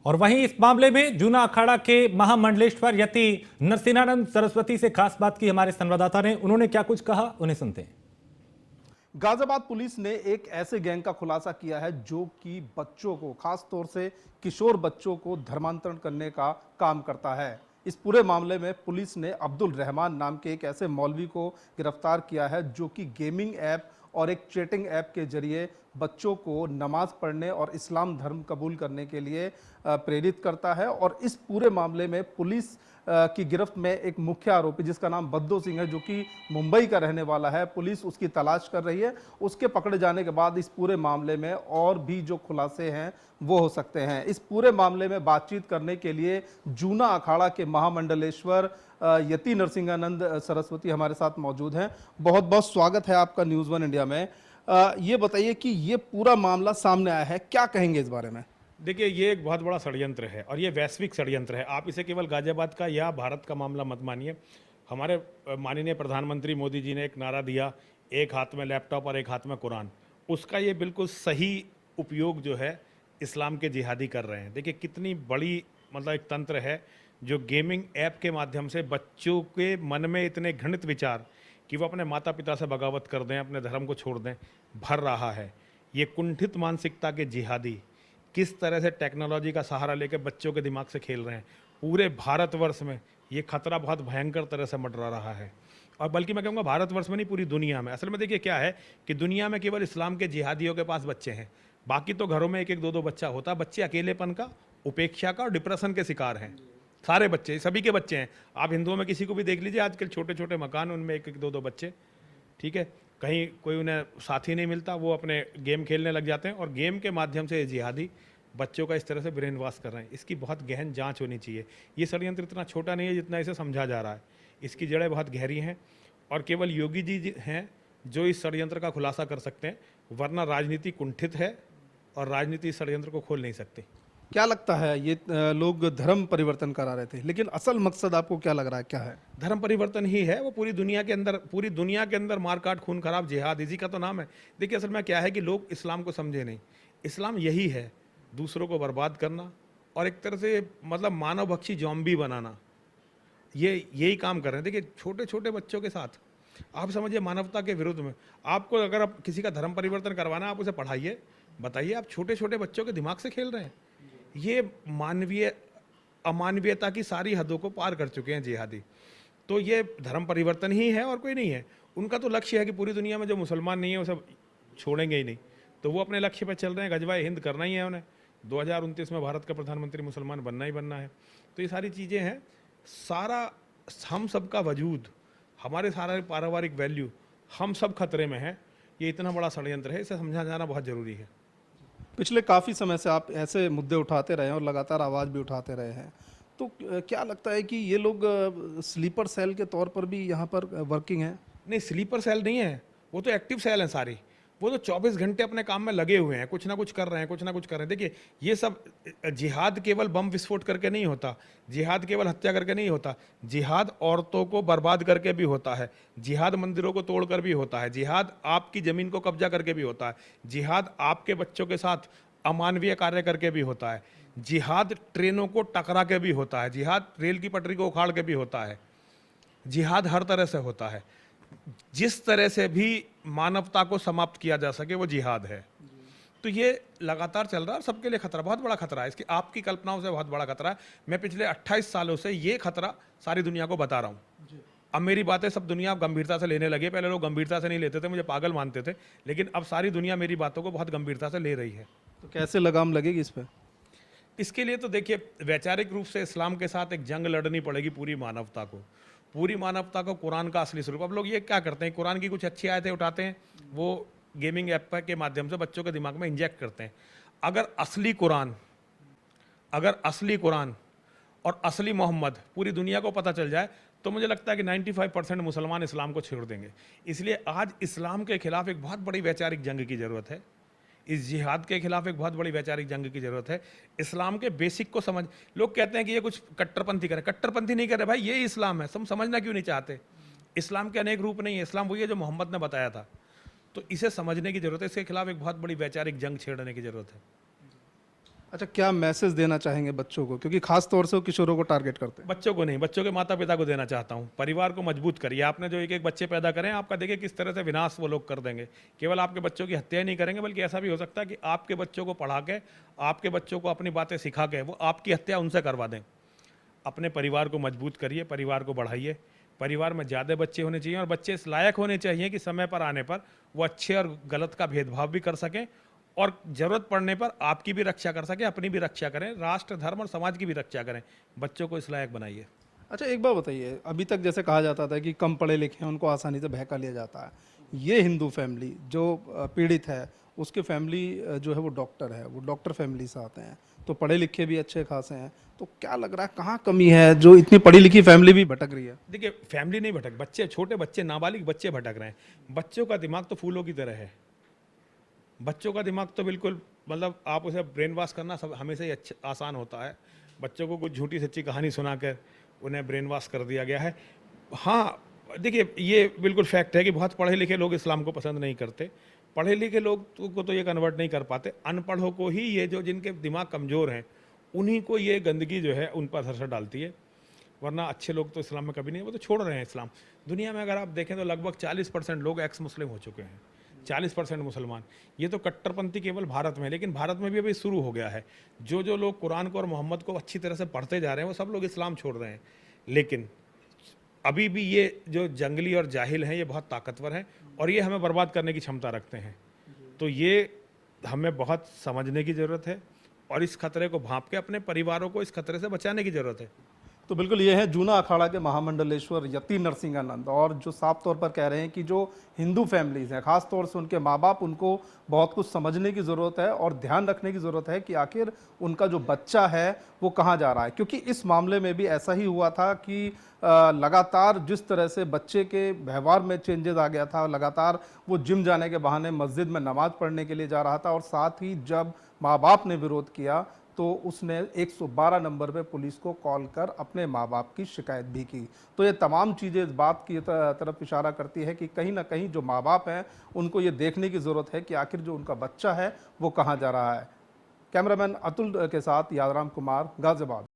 और वहीं इस मामले में जूना अखाड़ा के महामंडलेश्वर यति नरसिंहानंद सरस्वती से खास बात की हमारे संवाददाता ने। उन्होंने क्या कुछ कहा, उन्हें सुनते हैं। गाजियाबाद पुलिस ने एक ऐसे गैंग का खुलासा किया है जो कि बच्चों को, खास तौर से किशोर बच्चों को धर्मांतरण करने का काम करता है। इस पूरे मामले में पुलिस ने अब्दुल रहमान नाम के एक ऐसे मौलवी को गिरफ्तार किया है जो कि गेमिंग ऐप और एक चैटिंग ऐप के जरिए बच्चों को नमाज पढ़ने और इस्लाम धर्म कबूल करने के लिए प्रेरित करता है। और इस पूरे मामले में पुलिस की गिरफ्त में एक मुख्य आरोपी जिसका नाम बद्दो सिंह है, जो कि मुंबई का रहने वाला है, पुलिस उसकी तलाश कर रही है। उसके पकड़े जाने के बाद इस पूरे मामले में और भी जो खुलासे हैं वो हो सकते हैं। इस पूरे मामले में बातचीत करने के लिए जूना अखाड़ा के महामंडलेश्वर यति नरसिंहानंद सरस्वती हमारे साथ मौजूद हैं। बहुत बहुत स्वागत है आपका न्यूज़ वन इंडिया में। ये बताइए कि ये पूरा मामला सामने आया है, क्या कहेंगे इस बारे में? देखिए, ये एक बहुत बड़ा षड्यंत्र है और ये वैश्विक षड्यंत्र है। आप इसे केवल गाजियाबाद का या भारत का मामला मत मानिए। हमारे माननीय प्रधानमंत्री मोदी जी ने एक नारा दिया, एक हाथ में लैपटॉप और एक हाथ में कुरान। उसका ये बिल्कुल सही उपयोग जो है इस्लाम के जिहादी कर रहे हैं। देखिए कितनी बड़ी मतलब एक तंत्र है जो गेमिंग ऐप के माध्यम से बच्चों के मन में इतने घृणित विचार कि वो अपने माता पिता से बगावत कर दें, अपने धर्म को छोड़ दें, भर रहा है। ये कुंठित मानसिकता के जिहादी किस तरह से टेक्नोलॉजी का सहारा लेकर बच्चों के दिमाग से खेल रहे हैं। पूरे भारतवर्ष में ये खतरा बहुत भयंकर तरह से मंडरा रहा है। और बल्कि मैं कहूँगा भारतवर्ष में नहीं, पूरी दुनिया में। असल में देखिए क्या है कि दुनिया में केवल इस्लाम के जिहादियों के पास बच्चे हैं, बाकी तो घरों में एक एक दो दो बच्चा होता। बच्चे अकेलेपन का, उपेक्षा का और डिप्रेशन के शिकार हैं। सारे बच्चे, सभी के बच्चे हैं। आप हिंदुओं में किसी को भी देख लीजिए, आजकल छोटे छोटे मकान, उनमें एक एक दो दो बच्चे। ठीक है, कहीं कोई उन्हें साथी नहीं मिलता, वो अपने गेम खेलने लग जाते हैं और गेम के माध्यम से जिहादी बच्चों का इस तरह से ब्रेन वॉश कर रहे हैं। इसकी बहुत गहन जांच होनी चाहिए। ये षड्यंत्र इतना छोटा नहीं है जितना इसे समझा जा रहा है। इसकी जड़ें बहुत गहरी हैं और केवल योगी जी हैं जो इस षड्यंत्र का खुलासा कर सकते हैं, वरना राजनीति कुंठित है और राजनीति इस षड्यंत्र को खोल नहीं सकती। क्या लगता है, ये लोग धर्म परिवर्तन करा रहे थे, लेकिन असल मकसद आपको क्या लग रहा है, क्या है? धर्म परिवर्तन ही है। वो पूरी दुनिया के अंदर मारकाट, खून खराब, जिहाद, इसी का तो नाम है। देखिए असल में क्या है कि लोग इस्लाम को समझे नहीं। इस्लाम यही है, दूसरों को बर्बाद करना और एक तरह से मतलब मानव भक्षी ज़ॉम्बी बनाना। ये यही काम कर रहे हैं। देखिए छोटे छोटे बच्चों के साथ आप समझिए, मानवता के विरुद्ध में। आपको अगर आप किसी का धर्म परिवर्तन करवाना है, आप उसे पढ़ाइए, बताइए। आप छोटे छोटे बच्चों के दिमाग से खेल रहे हैं। ये मानवीय अमानवीयता की सारी हदों को पार कर चुके हैं जिहादी। तो ये धर्म परिवर्तन ही है और कोई नहीं है। उनका तो लक्ष्य है कि पूरी दुनिया में जो मुसलमान नहीं है वो सब छोड़ेंगे ही नहीं। तो वो अपने लक्ष्य पर चल रहे हैं। गजवाए हिंद करना ही है उन्हें। 2029 में भारत का प्रधानमंत्री मुसलमान बनना ही बनना है। तो ये सारी चीज़ें हैं। सारा हम सब का वजूद, हमारे सारे पारिवारिक वैल्यू, हम सब खतरे में हैं। ये इतना बड़ा षड्यंत्र है, इसे समझा जाना बहुत ज़रूरी है। पिछले काफ़ी समय से आप ऐसे मुद्दे उठाते रहे हैं और लगातार आवाज़ भी उठाते रहे हैं, तो क्या लगता है कि ये लोग स्लीपर सेल के तौर पर भी यहाँ पर वर्किंग हैं? नहीं, स्लीपर सेल नहीं है, वो तो एक्टिव सेल हैं सारी। वो तो 24 घंटे अपने काम में लगे हुए हैं, कुछ ना कुछ कर रहे हैं, कुछ ना कुछ कर रहे हैं। देखिए ये सब जिहाद केवल बम विस्फोट करके नहीं होता, जिहाद केवल हत्या करके नहीं होता, जिहाद औरतों को बर्बाद करके भी होता है, जिहाद मंदिरों को तोड़कर भी होता है, जिहाद आपकी ज़मीन को कब्जा करके भी होता है, जिहाद आपके बच्चों के साथ अमानवीय कार्य करके भी होता है, जिहाद ट्रेनों को टकरा के भी होता है, जिहाद रेल की पटरी को उखाड़ के भी होता है। जिहाद हर तरह से होता है। जिस तरह से भी मानवता को समाप्त किया जा सके वो जिहाद है। तो ये लगातार चल रहा है और सबके लिए खतरा, बहुत बड़ा खतरा है। इसकी आपकी कल्पनाओं से बहुत बड़ा खतरा है। मैं पिछले 28 सालों से ये खतरा सारी दुनिया को बता रहा हूँ। अब मेरी बातें सब दुनिया गंभीरता से लेने लगे। पहले लोग गंभीरता से नहीं लेते थे, मुझे पागल मानते थे, लेकिन अब सारी दुनिया मेरी बातों को बहुत गंभीरता से ले रही है। तो कैसे लगाम लगेगी इस पर? इसके लिए तो देखिए वैचारिक रूप से इस्लाम के साथ एक जंग लड़नी पड़ेगी पूरी मानवता को। पूरी मानवता को कुरान का असली स्वरूप। अब लोग ये क्या करते हैं, कुरान की कुछ अच्छी आयतें उठाते हैं, वो गेमिंग ऐप के माध्यम से बच्चों के दिमाग में इंजेक्ट करते हैं। अगर असली कुरान और असली मोहम्मद पूरी दुनिया को पता चल जाए तो मुझे लगता है कि 95% मुसलमान इस्लाम को छोड़ देंगे। इसलिए आज इस्लाम के खिलाफ एक बहुत बड़ी वैचारिक जंग की ज़रूरत है। इस जिहाद के खिलाफ एक बहुत बड़ी वैचारिक जंग की जरूरत है। इस्लाम के बेसिक को समझ। लोग कहते हैं कि ये कुछ कट्टरपंथी करे, कट्टरपंथी नहीं करे भाई, ये इस्लाम है। समझना क्यों नहीं चाहते? इस्लाम के अनेक रूप नहीं है, इस्लाम वही है जो मोहम्मद ने बताया था। तो इसे समझने की जरूरत है। इसके खिलाफ एक बहुत बड़ी वैचारिक जंग छेड़ने की जरूरत है। अच्छा, क्या मैसेज देना चाहेंगे बच्चों को, क्योंकि खास तौर से वो किशोरों को टारगेट करते हैं? बच्चों को नहीं, बच्चों के माता पिता को देना चाहता हूँ। परिवार को मजबूत करिए। आपने जो एक एक बच्चे पैदा करें, आपका देखिए किस तरह से विनाश वो लोग कर देंगे। केवल आपके बच्चों की हत्या ही नहीं करेंगे, बल्कि ऐसा भी हो सकता है कि आपके बच्चों को पढ़ा के, आपके बच्चों को अपनी बातें सिखा के वो आपकी हत्या उनसे करवा दें। अपने परिवार को मजबूत करिए, परिवार को बढ़ाइए। परिवार में ज़्यादा बच्चे होने चाहिए और बच्चे इस लायक होने चाहिए कि समय पर आने पर वो अच्छे और गलत का भेदभाव भी कर सकें और ज़रूरत पड़ने पर आपकी भी रक्षा कर सकें, अपनी भी रक्षा करें, राष्ट्र, धर्म और समाज की भी रक्षा करें। बच्चों को इस लायक बनाइए। अच्छा, एक बात बताइए, अभी तक जैसे कहा जाता था कि कम पढ़े लिखे हैं उनको आसानी से बहका लिया जाता है, ये हिंदू फैमिली जो पीड़ित है उसके फैमिली जो है वो डॉक्टर है, वो डॉक्टर फैमिली से आते हैं, तो पढ़े लिखे भी अच्छे खासे हैं, तो क्या लग रहा है कहाँ कमी है जो इतनी पढ़ी लिखी फैमिली भी भटक रही है? देखिए, फैमिली नहीं भटक, बच्चे, छोटे बच्चे, नाबालिग बच्चे भटक रहे हैं। बच्चों का दिमाग तो फूलों की तरह है। बच्चों का दिमाग तो बिल्कुल, मतलब आप उसे ब्रेन वॉश करना सब हमेशा ही अच्छा आसान होता है। बच्चों को कुछ झूठी सच्ची कहानी सुनाकर उन्हें ब्रेन वॉश कर दिया गया है। हाँ, देखिए ये बिल्कुल फैक्ट है कि बहुत पढ़े लिखे लोग इस्लाम को पसंद नहीं करते। पढ़े लिखे लोग को तो ये कन्वर्ट नहीं कर पाते। अनपढ़ों को ही ये, जो जिनके दिमाग कमज़ोर हैं, उन्हीं को ये गंदगी जो है उन पर असर डालती है। वरना अच्छे लोग तो इस्लाम में कभी नहीं, वो तो छोड़ रहे हैं इस्लाम। दुनिया में अगर आप देखें तो लगभग 40% लोग एक्स मुस्लिम हो चुके हैं, 40% मुसलमान। ये तो कट्टरपंथी केवल भारत में है, लेकिन भारत में भी अभी शुरू हो गया है। जो जो लोग कुरान को और मोहम्मद को अच्छी तरह से पढ़ते जा रहे हैं वो सब लोग इस्लाम छोड़ रहे हैं। लेकिन अभी भी ये जो जंगली और जाहिल हैं ये बहुत ताकतवर हैं और ये हमें बर्बाद करने की क्षमता रखते हैं। तो ये हमें बहुत समझने की ज़रूरत है और इस खतरे को भांप के अपने परिवारों को इस खतरे से बचाने की ज़रूरत है। तो बिल्कुल ये है जूना अखाड़ा के महामंडलेश्वर यति नरसिंहानंद, और जो साफ तौर पर कह रहे हैं कि जो हिंदू फैमिलीज हैं, खास तौर से उनके माँ बाप, उनको बहुत कुछ समझने की ज़रूरत है और ध्यान रखने की ज़रूरत है कि आखिर उनका जो बच्चा है वो कहाँ जा रहा है। क्योंकि इस मामले में भी ऐसा ही हुआ था कि लगातार जिस तरह से बच्चे के व्यवहार में चेंजेस आ गया था, लगातार वो जिम जाने के बहाने मस्जिद में नमाज पढ़ने के लिए जा रहा था और साथ ही जब माँ बाप ने विरोध किया तो उसने 112 नंबर पे पुलिस को कॉल कर अपने माँ बाप की शिकायत भी की। तो ये तमाम चीज़ें इस बात की तरफ इशारा करती है कि कहीं ना कहीं जो माँ बाप हैं उनको ये देखने की ज़रूरत है कि आखिर जो उनका बच्चा है वो कहाँ जा रहा है। कैमरामैन अतुल के साथ यादराम कुमार, गाजियाबाद।